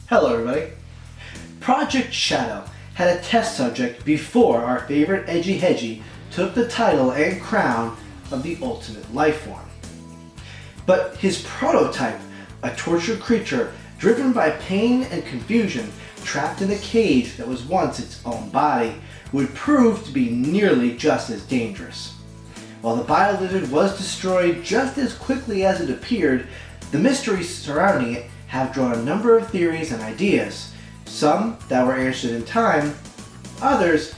Hello everybody. Project Shadow had a test subject before our favorite Edgy Hedgy took the title and crown of the ultimate life form. But his prototype, a tortured creature driven by pain and confusion, trapped in a cage that was once its own body, would prove to be nearly just as dangerous. While the Biolizzard was destroyed just as quickly as it appeared, the mysteries surrounding it have drawn a number of theories and ideas, some that were answered in time, others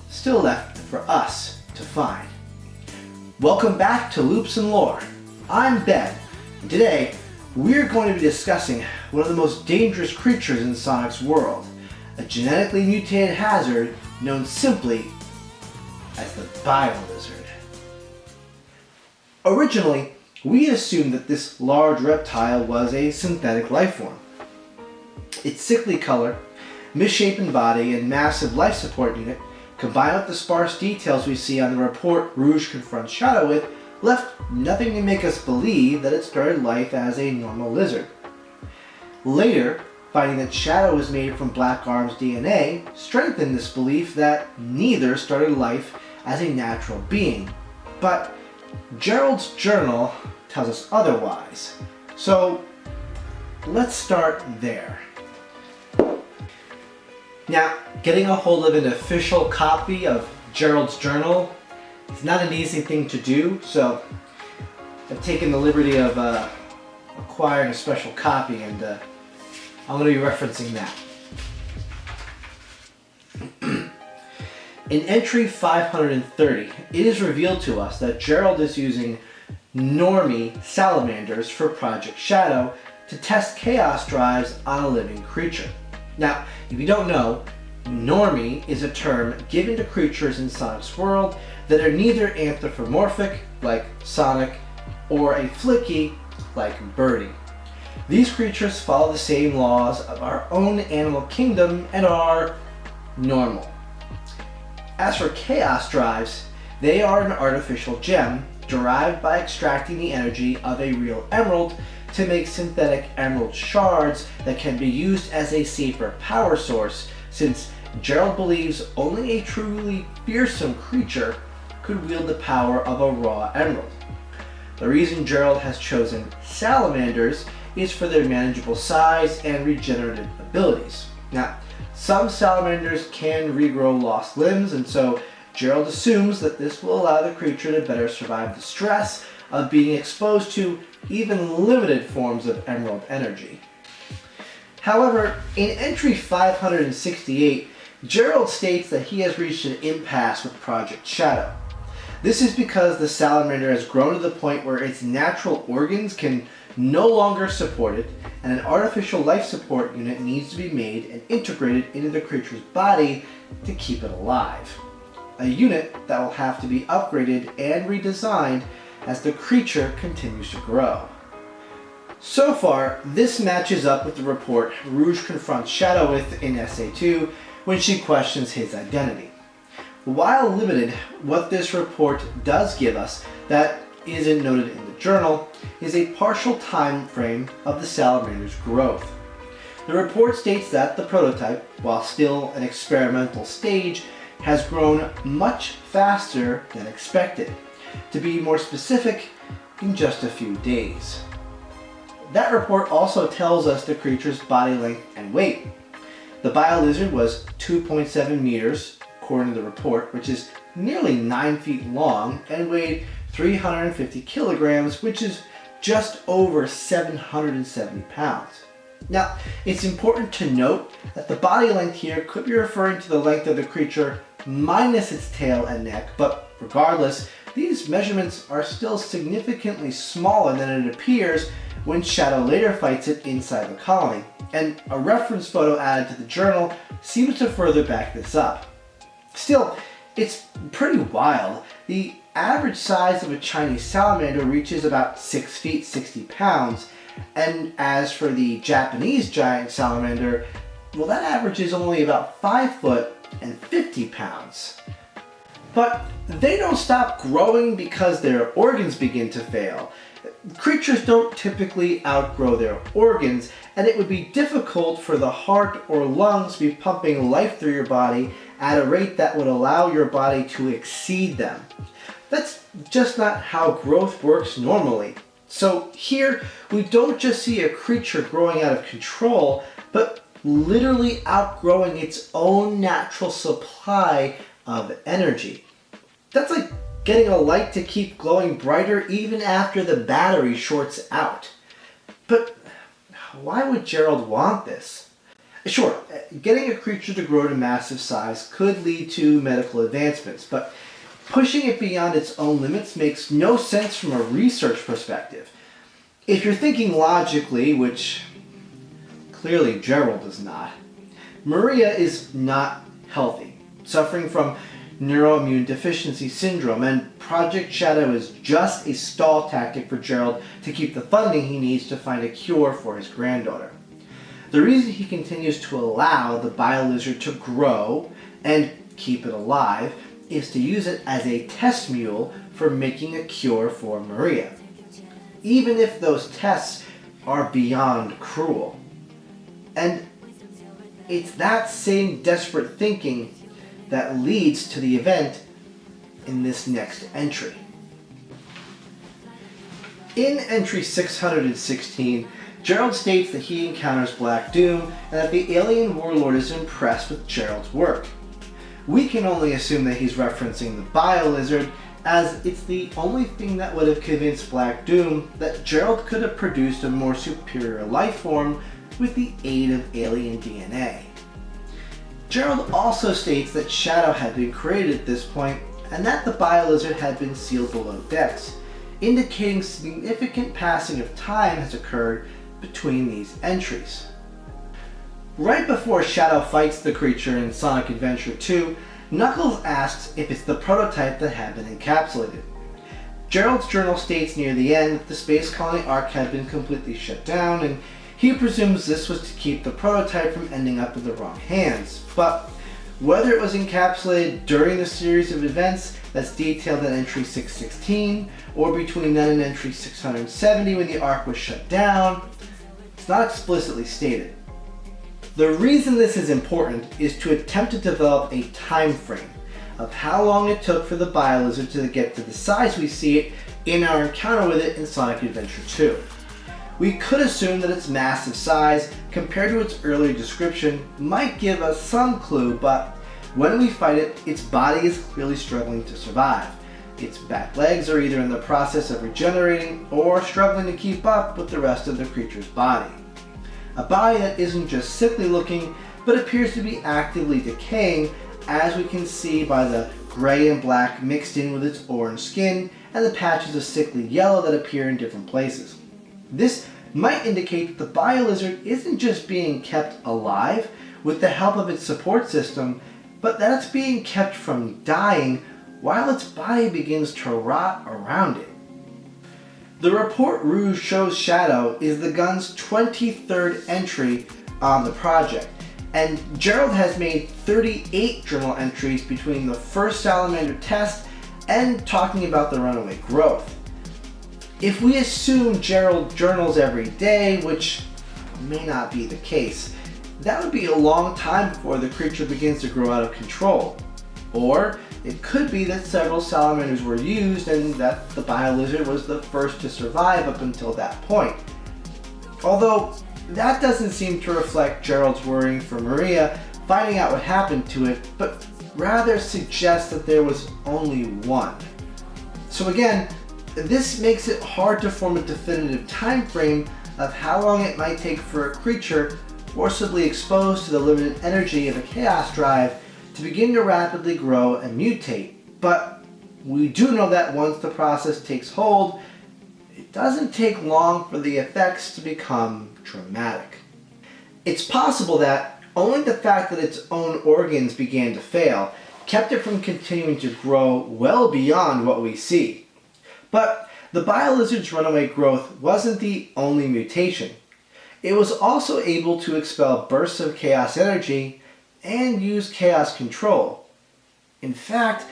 still left for us to find. Welcome back to Loops and Lore. I'm Ben, and today we're going to be discussing one of the most dangerous creatures in Sonic's world, a genetically mutated hazard known simply as the Biolizzard. Originally, we assumed that this large reptile was a synthetic life form. Its sickly color, misshapen body, and massive life support unit, combined with the sparse details we see on the report Rouge confronts Shadow with, left nothing to make us believe that it started life as a normal lizard. Later, finding that Shadow was made from Black Arm's DNA strengthened this belief that neither started life as a natural being. But Gerald's journal tells us otherwise. So let's start there. Now, getting a hold of an official copy of Gerald's journal is not an easy thing to do, so I've taken the liberty of acquiring a special copy, and I'm going to be referencing that. In entry 530, it is revealed to us that Gerald is using normie salamanders for Project Shadow to test chaos drives on a living creature. Now, if you don't know, normie is a term given to creatures in Sonic's world that are neither anthropomorphic, like Sonic, or a flicky, like Birdie. These creatures follow the same laws of our own animal kingdom and are normal. As for chaos drives, they are an artificial gem derived by extracting the energy of a real emerald to make synthetic emerald shards that can be used as a safer power source, since Gerald believes only a truly fearsome creature could wield the power of a raw emerald. The reason Gerald has chosen salamanders is for their manageable size and regenerative abilities. Now, some salamanders can regrow lost limbs, and so Gerald assumes that this will allow the creature to better survive the stress of being exposed to even limited forms of emerald energy. However, in entry 568, Gerald states that he has reached an impasse with Project Shadow. This is because the salamander has grown to the point where its natural organs can no longer support it, and an artificial life support unit needs to be made and integrated into the creature's body to keep it alive. A unit that will have to be upgraded and redesigned as the creature continues to grow. So far, this matches up with the report Rouge confronts Shadow with in Essay 2 when she questions his identity. While limited, what this report does give us that isn't noted in the journal is a partial time frame of the salamander's growth. The report states that the prototype, while still an experimental stage, has grown much faster than expected. To be more specific, in just a few days. That report also tells us the creature's body length and weight. The Biolizzard was 2.7 meters, according to the report, which is nearly 9 feet long, and weighed 350 kilograms, which is just over 770 pounds. Now, it's important to note that the body length here could be referring to the length of the creature minus its tail and neck, but regardless, these measurements are still significantly smaller than it appears when Shadow later fights it inside the colony, and a reference photo added to the journal seems to further back this up. Still, it's pretty wild. The average size of a Chinese salamander reaches about 6 feet 60 pounds, and as for the Japanese giant salamander, well, that average is only about 5 foot and 50 pounds. But they don't stop growing because their organs begin to fail. Creatures don't typically outgrow their organs, and it would be difficult for the heart or lungs to be pumping life through your body at a rate that would allow your body to exceed them. That's just not how growth works normally. So here, we don't just see a creature growing out of control, but literally outgrowing its own natural supply of energy. That's like getting a light to keep glowing brighter even after the battery shorts out. But why would Gerald want this? Sure, getting a creature to grow to massive size could lead to medical advancements, but pushing it beyond its own limits makes no sense from a research perspective. If you're thinking logically, which clearly Gerald is not, Maria is not healthy, suffering from neuroimmune deficiency syndrome, and Project Shadow is just a stall tactic for Gerald to keep the funding he needs to find a cure for his granddaughter. The reason he continues to allow the Biolizzard to grow and keep it alive is to use it as a test mule for making a cure for Maria, even if those tests are beyond cruel. And it's that same desperate thinking that leads to the event in this next entry. In entry 616, Gerald states that he encounters Black Doom and that the alien warlord is impressed with Gerald's work. We can only assume that he's referencing the Biolizzard, as it's the only thing that would have convinced Black Doom that Gerald could have produced a more superior life form with the aid of alien DNA. Gerald also states that Shadow had been created at this point and that the Biolizzard had been sealed below decks, indicating significant passing of time has occurred between these entries. Right before Shadow fights the creature in Sonic Adventure 2, Knuckles asks if it's the prototype that had been encapsulated. Gerald's journal states near the end that the Space Colony Ark had been completely shut down, and he presumes this was to keep the prototype from ending up in the wrong hands. But whether it was encapsulated during the series of events that's detailed in entry 616, or between then and entry 670 when the Ark was shut down, it's not explicitly stated. The reason this is important is to attempt to develop a time frame of how long it took for the Biolizzard to get to the size we see it in our encounter with it in Sonic Adventure 2. We could assume that its massive size, compared to its earlier description, might give us some clue, but when we fight it, its body is clearly struggling to survive. Its back legs are either in the process of regenerating or struggling to keep up with the rest of the creature's body. A body that isn't just sickly looking, but appears to be actively decaying, as we can see by the gray and black mixed in with its orange skin and the patches of sickly yellow that appear in different places. This might indicate that the Biolizzard isn't just being kept alive with the help of its support system, but that it's being kept from dying while its body begins to rot around it. The report Rouge shows Shadow is the gun's 23rd entry on the project, and Gerald has made 38 journal entries between the first salamander test and talking about the runaway growth. If we assume Gerald journals every day, which may not be the case, that would be a long time before the creature begins to grow out of control. Or it could be that several salamanders were used and that the Biolizzard was the first to survive up until that point. Although that doesn't seem to reflect Gerald's worrying for Maria finding out what happened to it, but rather suggests that there was only one. So again, this makes it hard to form a definitive time frame of how long it might take for a creature forcibly exposed to the limited energy of a chaos drive to begin to rapidly grow and mutate. But we do know that once the process takes hold, it doesn't take long for the effects to become dramatic. It's possible that only the fact that its own organs began to fail kept it from continuing to grow well beyond what we see. But the Biolizzard's runaway growth wasn't the only mutation. It was also able to expel bursts of chaos energy and use chaos control. In fact,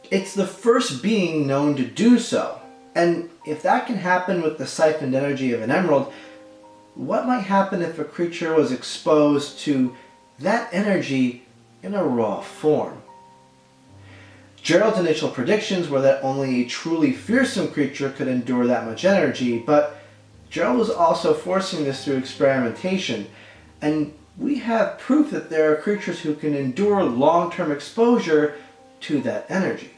it's the first being known to do so. And if that can happen with the siphoned energy of an emerald, what might happen if a creature was exposed to that energy in a raw form? Gerald's initial predictions were that only a truly fearsome creature could endure that much energy, but Gerald was also forcing this through experimentation, and we have proof that there are creatures who can endure long-term exposure to that energy.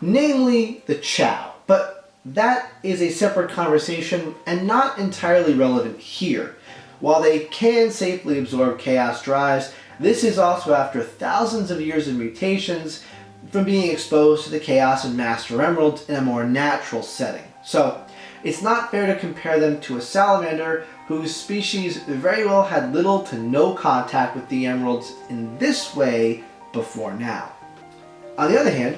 Namely, the Chow, but that is a separate conversation and not entirely relevant here. While they can safely absorb chaos drives, this is also after thousands of years of mutations from being exposed to the chaos and master emeralds in a more natural setting. So it's not fair to compare them to a salamander whose species very well had little to no contact with the emeralds in this way before now. On the other hand,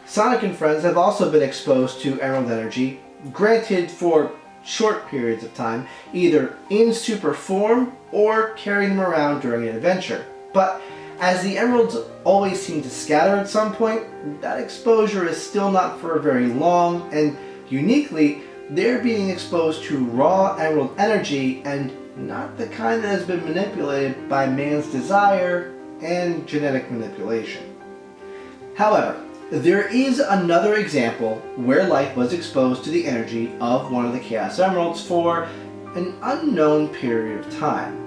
Sonic and friends have also been exposed to emerald energy, granted for short periods of time, either in super form or carrying them around during an adventure. But as the emeralds always seem to scatter at some point, that exposure is still not for very long, and uniquely, they're being exposed to raw emerald energy and not the kind that has been manipulated by man's desire and genetic manipulation. However, there is another example where life was exposed to the energy of one of the Chaos Emeralds for an unknown period of time.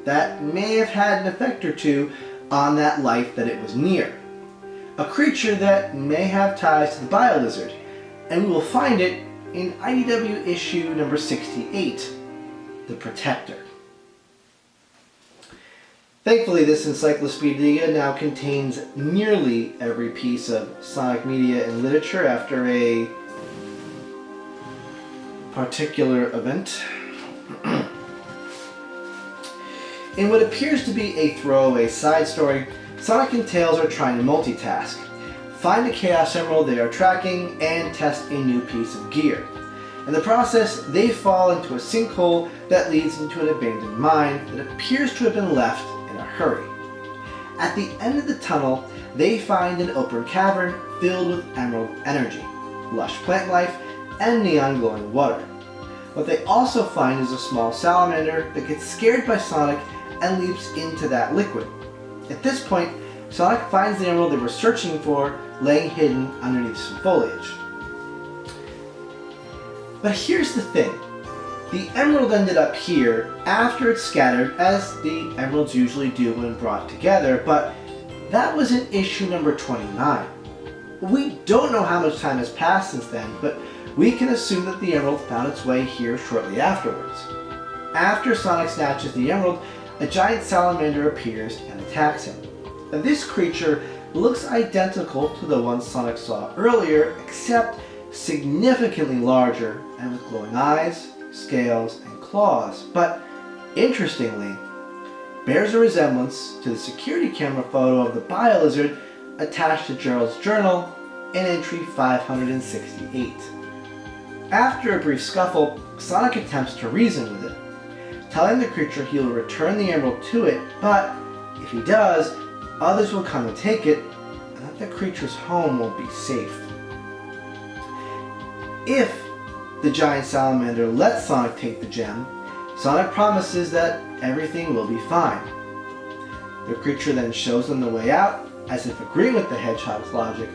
That may have had an effect or two on that life that it was near. A creature that may have ties to the Biolizzard, and we will find it in IDW issue number 68, The Protector. Thankfully, this encyclopedia now contains nearly every piece of Sonic media and literature after a particular event. In what appears to be a throwaway side story, Sonic and Tails are trying to multitask. Find a Chaos Emerald they are tracking and test a new piece of gear. In the process, they fall into a sinkhole that leads into an abandoned mine that appears to have been left in a hurry. At the end of the tunnel, they find an open cavern filled with emerald energy, lush plant life, and neon glowing water. What they also find is a small salamander that gets scared by Sonic and leaps into that liquid. At this point, Sonic finds the emerald they were searching for laying hidden underneath some foliage. But here's the thing. The emerald ended up here after it scattered, as the emeralds usually do when brought together, but that was in issue number 29. We don't know how much time has passed since then, but we can assume that the emerald found its way here shortly afterwards. After Sonic snatches the emerald, a giant salamander appears and attacks him. This creature looks identical to the one Sonic saw earlier, except significantly larger and with glowing eyes, scales, and claws, but interestingly, bears a resemblance to the security camera photo of the Biolizzard attached to Gerald's journal in entry 568. After a brief scuffle, Sonic attempts to reason with it, telling the creature he will return the emerald to it, but if he does, others will come and take it, and that the creature's home won't be safe. If the giant salamander lets Sonic take the gem, Sonic promises that everything will be fine. The creature then shows them the way out, as if agreeing with the hedgehog's logic,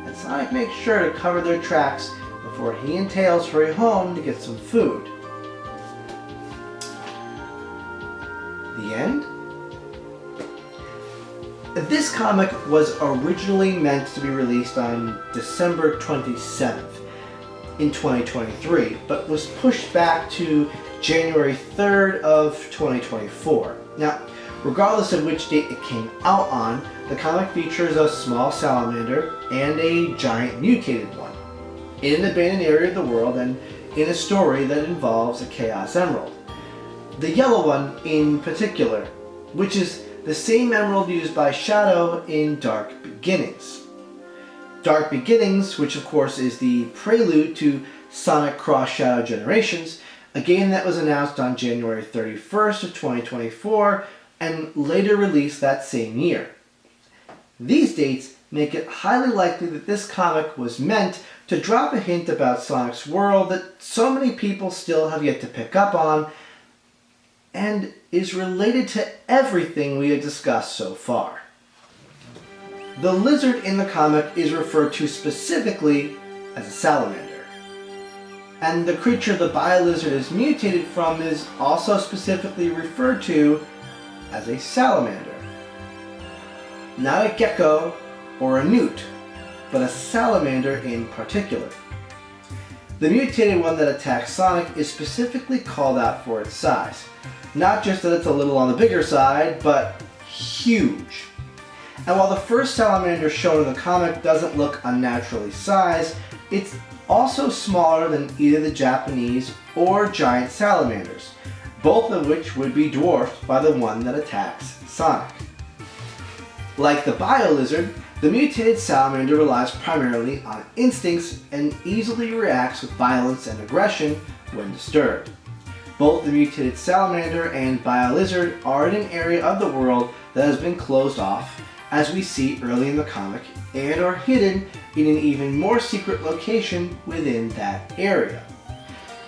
and Sonic makes sure to cover their tracks before he and Tails hurry home to get some food. The end? This comic was originally meant to be released on December 27th in 2023, but was pushed back to January 3rd of 2024. Now, regardless of which date it came out on, the comic features a small salamander and a giant mutated one in an abandoned area of the world and in a story that involves a Chaos Emerald. The yellow one in particular, which is the same emerald used by Shadow in Dark Beginnings. Dark Beginnings, which of course is the prelude to Sonic Cross Shadow Generations, a game that was announced on January 31st of 2024 and later released that same year. These dates make it highly likely that this comic was meant to drop a hint about Sonic's world that so many people still have yet to pick up on, and is related to everything we have discussed so far. The lizard in the comic is referred to specifically as a salamander, and the creature the Biolizzard is mutated from is also specifically referred to as a salamander. Not a gecko or a newt, but a salamander in particular. The mutated one that attacks Sonic is specifically called out for its size. Not just that it's a little on the bigger side, but huge. And while the first salamander shown in the comic doesn't look unnaturally sized, it's also smaller than either the Japanese or giant salamanders, both of which would be dwarfed by the one that attacks Sonic. Like the Biolizzard, the mutated salamander relies primarily on instincts and easily reacts with violence and aggression when disturbed. Both the mutated salamander and Biolizzard are in an area of the world that has been closed off, as we see early in the comic, and are hidden in an even more secret location within that area.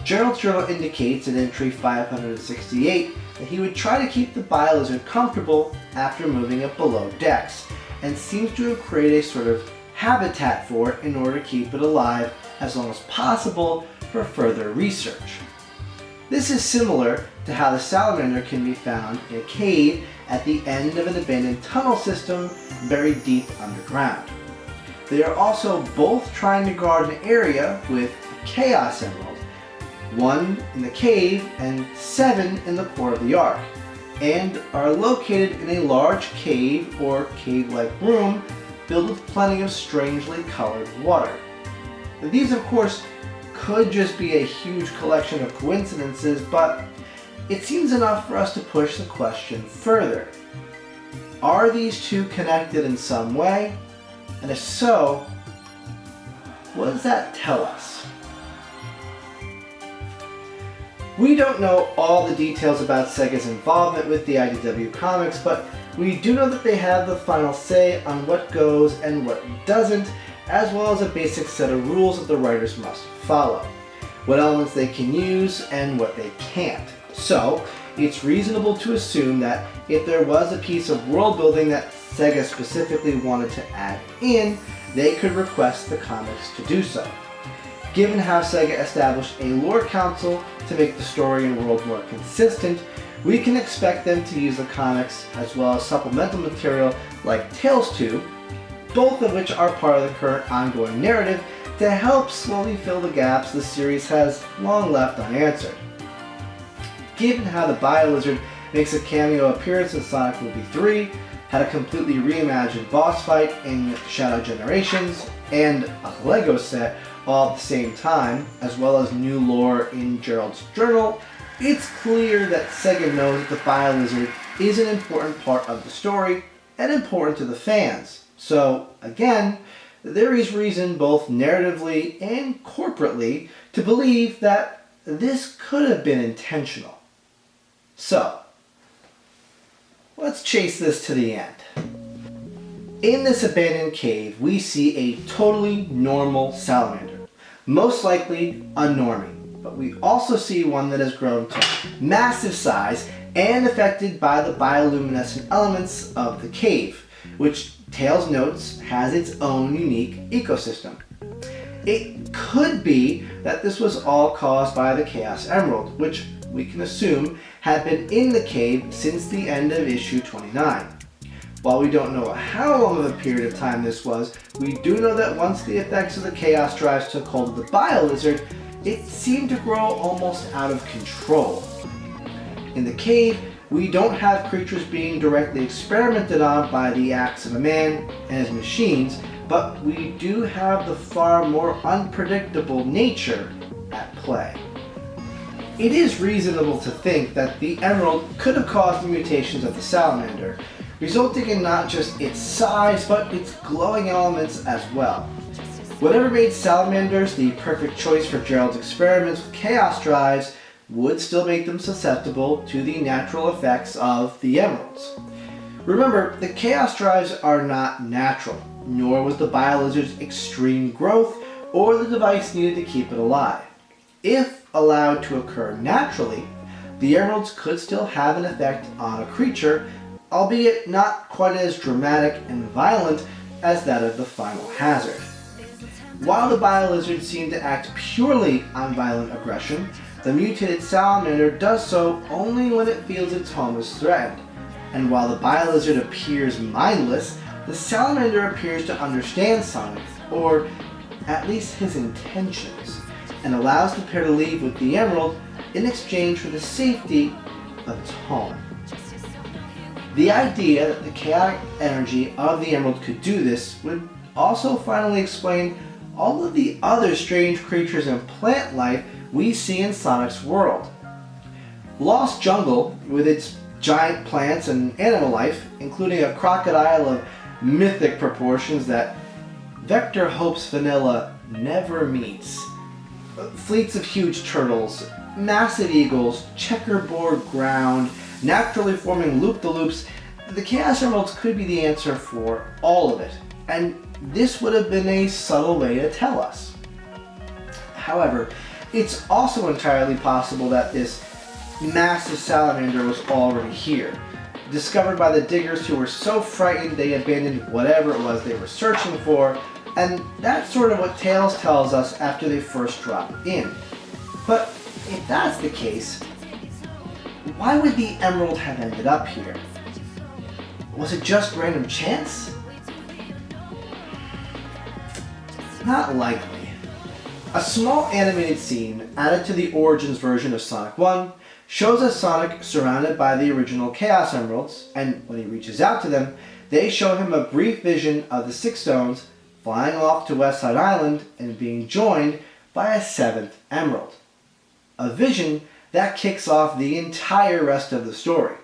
Gerald's journal indicates in entry 568 that he would try to keep the Biolizzard comfortable after moving it below decks, and seems to have created a sort of habitat for it in order to keep it alive as long as possible for further research. This is similar to how the salamander can be found in a cave at the end of an abandoned tunnel system buried deep underground. They are also both trying to guard an area with a Chaos Emerald, 1 in the cave and 7 in the core of the Ark, and are located in a large cave or cave-like room filled with plenty of strangely colored water. These, of course, could just be a huge collection of coincidences, but it seems enough for us to push the question further. Are these two connected in some way? And if so, what does that tell us? We don't know all the details about Sega's involvement with the IDW comics, but we do know that they have the final say on what goes and what doesn't, as well as a basic set of rules that the writers must follow, what elements they can use and what they can't. So, it's reasonable to assume that if there was a piece of world building that Sega specifically wanted to add in, they could request the comics to do so. Given how Sega established a lore council to make the story and world more consistent, we can expect them to use the comics as well as supplemental material like Tales 2, both of which are part of the current ongoing narrative, to help slowly fill the gaps the series has long left unanswered. Given how the Biolizzard makes a cameo appearance in Sonic Movie 3, had a completely reimagined boss fight in Shadow Generations, and a Lego set all at the same time, as well as new lore in Gerald's journal, it's clear that Sega knows that the Biolizzard is an important part of the story and important to the fans. So, again, there is reason both narratively and corporately to believe that this could have been intentional. So, let's chase this to the end. In this abandoned cave, we see a totally normal salamander, most likely a normie, but we also see one that has grown to massive size and affected by the bioluminescent elements of the cave, which Tales notes has its own unique ecosystem. It could be that this was all caused by the Chaos Emerald, which we can assume had been in the cave since the end of issue 29. While we don't know how long of a period of time this was, we do know that once the effects of the Chaos Drives took hold of the Biolizzard, it seemed to grow almost out of control. In the cave, we don't have creatures being directly experimented on by the acts of a man and his machines, but we do have the far more unpredictable nature at play. It is reasonable to think that the Emerald could have caused the mutations of the salamander, resulting in not just its size, but its glowing elements as well. Whatever made salamanders the perfect choice for Gerald's experiments with Chaos Drives would still make them susceptible to the natural effects of the emeralds. Remember, the chaos drives are not natural, nor was the Biolizzard's extreme growth or the device needed to keep it alive. If allowed to occur naturally, the emeralds could still have an effect on a creature, albeit not quite as dramatic and violent as that of the final hazard. While the Biolizzard seemed to act purely on violent aggression, the mutated salamander does so only when it feels its home is threatened. And while the Biolizzard appears mindless, the salamander appears to understand Sonic, or at least his intentions, and allows the pair to leave with the emerald in exchange for the safety of its home. The idea that the chaotic energy of the emerald could do this would also finally explain all of the other strange creatures and plant life we see in Sonic's world. Lost Jungle, with its giant plants and animal life, including a crocodile of mythic proportions that Vector hopes Vanilla never meets. Fleets of huge turtles, massive eagles, checkerboard ground, naturally forming loop-the-loops. The Chaos Emeralds could be the answer for all of it, and this would have been a subtle way to tell us. However, it's also entirely possible that this massive salamander was already here, discovered by the diggers who were so frightened they abandoned whatever it was they were searching for, and that's sort of what Tails tells us after they first drop in. But if that's the case, why would the emerald have ended up here? Was it just random chance? Not likely. A small animated scene added to the Origins version of Sonic 1 shows us Sonic surrounded by the original Chaos Emeralds, and when he reaches out to them, they show him a brief vision of the Six Stones flying off to West Side Island and being joined by a seventh emerald. A vision that kicks off the entire rest of the story.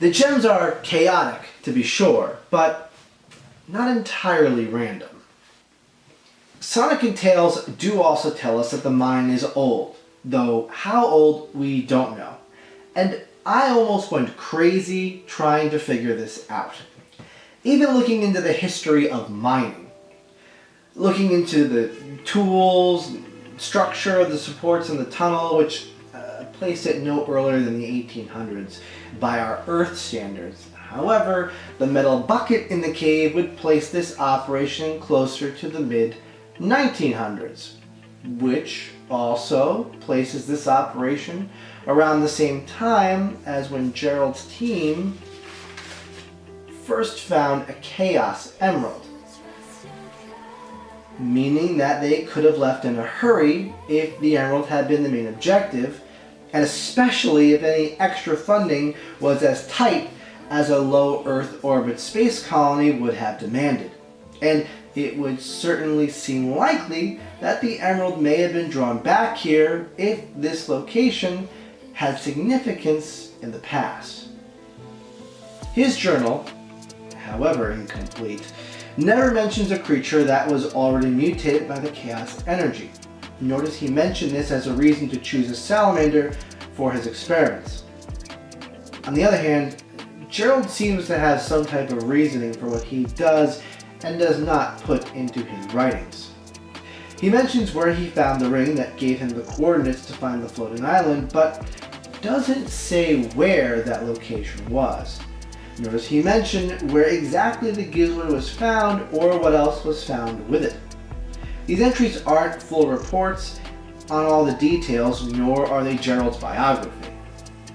The gems are chaotic, to be sure, but not entirely random. Sonic and Tails do also tell us that the mine is old, though how old we don't know. And I almost went crazy trying to figure this out. Even looking into the history of mining. Looking into the tools, structure of the supports in the tunnel, which placed it no earlier than the 1800s by our Earth standards. However, the metal bucket in the cave would place this operation closer to the mid-1900s, which also places this operation around the same time as when Gerald's team first found a Chaos Emerald, meaning that they could have left in a hurry if the emerald had been the main objective, and especially if any extra funding was as tight as a low Earth orbit space colony would have demanded. And it would certainly seem likely that the emerald may have been drawn back here if this location had significance in the past. His journal, however incomplete, never mentions a creature that was already mutated by the chaos energy, nor does he mention this as a reason to choose a salamander for his experiments. On the other hand, Gerald seems to have some type of reasoning for what he does and does not put into his writings. He mentions where he found the ring that gave him the coordinates to find the floating island, but doesn't say where that location was. Nor does he mention where exactly the gizmo was found or what else was found with it. These entries aren't full reports on all the details, nor are they Gerald's biography.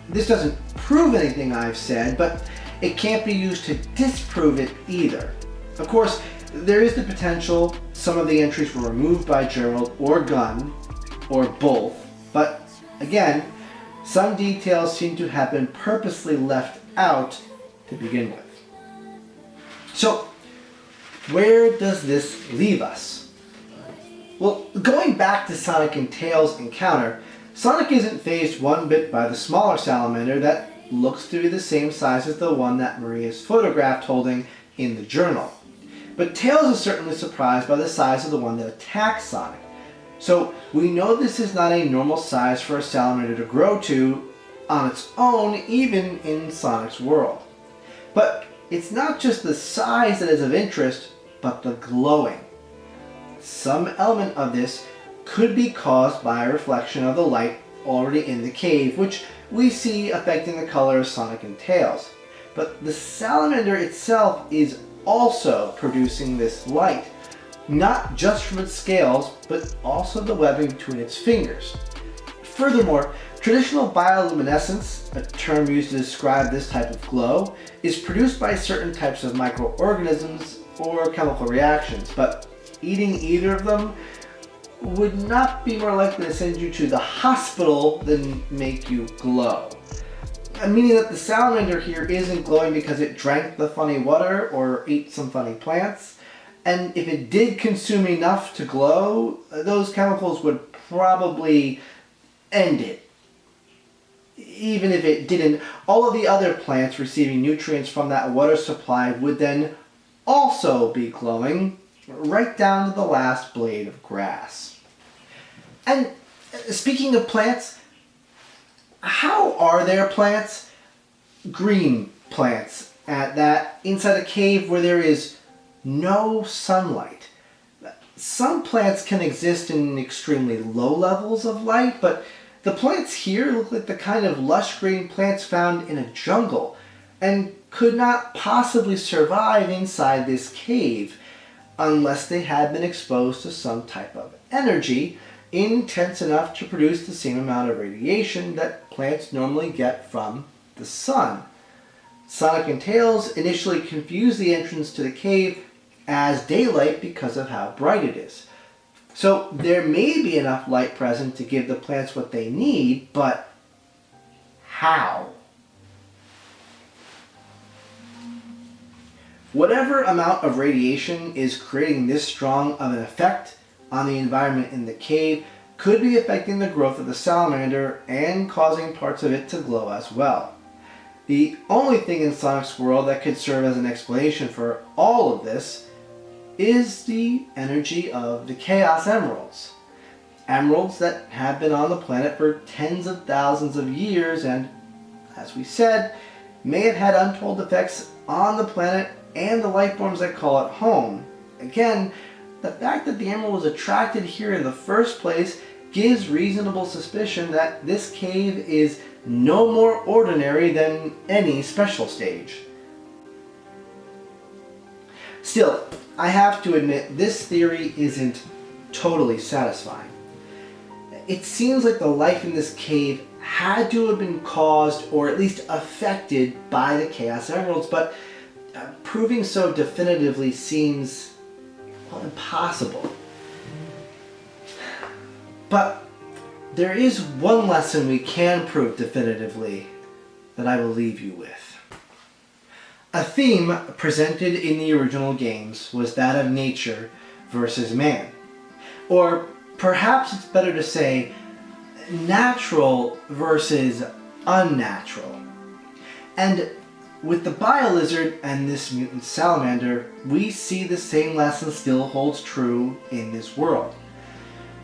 This doesn't prove anything I've said, but it can't be used to disprove it either. Of course, there is the potential some of the entries were removed by Gerald or Gunn, or both, but again, some details seem to have been purposely left out to begin with. So, where does this leave us? Well, going back to Sonic and Tails' encounter, Sonic isn't fazed one bit by the smaller salamander that looks to be the same size as the one that Marie is photographed holding in the journal. But Tails is certainly surprised by the size of the one that attacks Sonic. So we know this is not a normal size for a salamander to grow to on its own, even in Sonic's world. But it's not just the size that is of interest, but the glowing. Some element of this could be caused by a reflection of the light already in the cave, which we see affecting the color of Sonic and Tails. But the salamander itself is also producing this light, not just from its scales, but also the webbing between its fingers. Furthermore, traditional bioluminescence, a term used to describe this type of glow, is produced by certain types of microorganisms or chemical reactions, but eating either of them would not be more likely to send you to the hospital than make you glow. Meaning that the salamander here isn't glowing because it drank the funny water or ate some funny plants. And if it did consume enough to glow, those chemicals would probably end it. Even if it didn't, all of the other plants receiving nutrients from that water supply would then also be glowing, right down to the last blade of grass. And speaking of plants, how are there plants, green plants, at that inside a cave where there is no sunlight? Some plants can exist in extremely low levels of light, but the plants here look like the kind of lush green plants found in a jungle and could not possibly survive inside this cave unless they had been exposed to some type of energy intense enough to produce the same amount of radiation that plants normally get from the sun. Sonic and Tails initially confused the entrance to the cave as daylight because of how bright it is. So there may be enough light present to give the plants what they need, but how? Whatever amount of radiation is creating this strong of an effect on the environment in the cave could be affecting the growth of the salamander and causing parts of it to glow as well. The only thing in Sonic's world that could serve as an explanation for all of this is the energy of the Chaos Emeralds. Emeralds that have been on the planet for tens of thousands of years and, as we said, may have had untold effects on the planet and the life forms that call it home. Again, the fact that the emerald was attracted here in the first place gives reasonable suspicion that this cave is no more ordinary than any special stage. Still, I have to admit this theory isn't totally satisfying. It seems like the life in this cave had to have been caused or at least affected by the Chaos Emeralds, but proving so definitively seems, well, impossible. But there is one lesson we can prove definitively that I will leave you with. A theme presented in the original games was that of nature versus man. Or perhaps it's better to say natural versus unnatural. And with the Biolizzard and this mutant salamander, we see the same lesson still holds true in this world.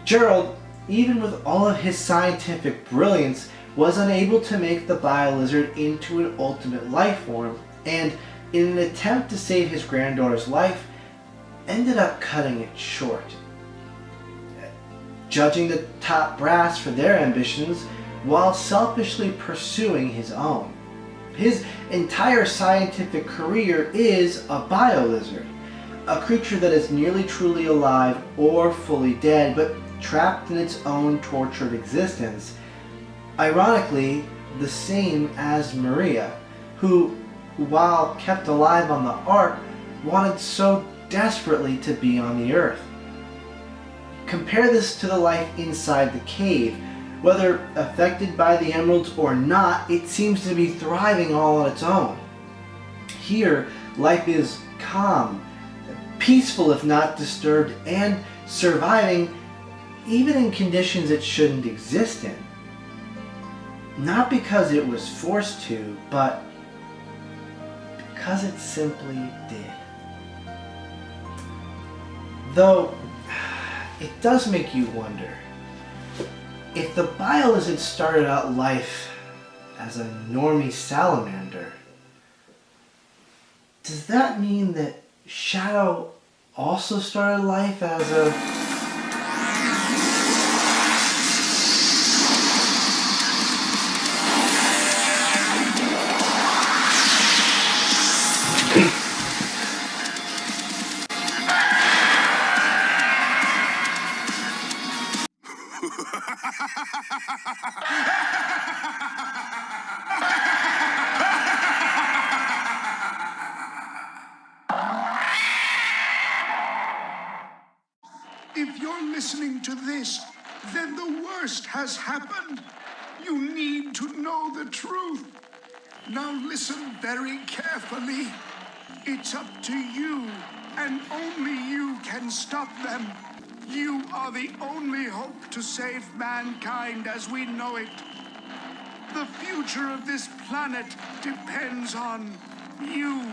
Gerald, even with all of his scientific brilliance, was unable to make the Biolizzard into an ultimate life form, and in an attempt to save his granddaughter's life, ended up cutting it short. Judging the top brass for their ambitions while selfishly pursuing his own. His entire scientific career is a Biolizzard, a creature that is nearly truly alive or fully dead, but trapped in its own tortured existence. Ironically, the same as Maria, who, while kept alive on the Ark, wanted so desperately to be on the Earth. Compare this to the life inside the cave. Whether affected by the emeralds or not, it seems to be thriving all on its own. Here, life is calm, peaceful if not disturbed, and surviving even in conditions it shouldn't exist in. Not because it was forced to, but because it simply did. Though, it does make you wonder, if the Biolizzard started out life as a normie salamander, Does that mean that shadow also started life as a... If you're listening to this, then the worst has happened. You need to know the truth. Now listen very carefully. It's up to you, and only you can stop them. You are the only hope to save mankind as we know it. The future of this planet depends on you.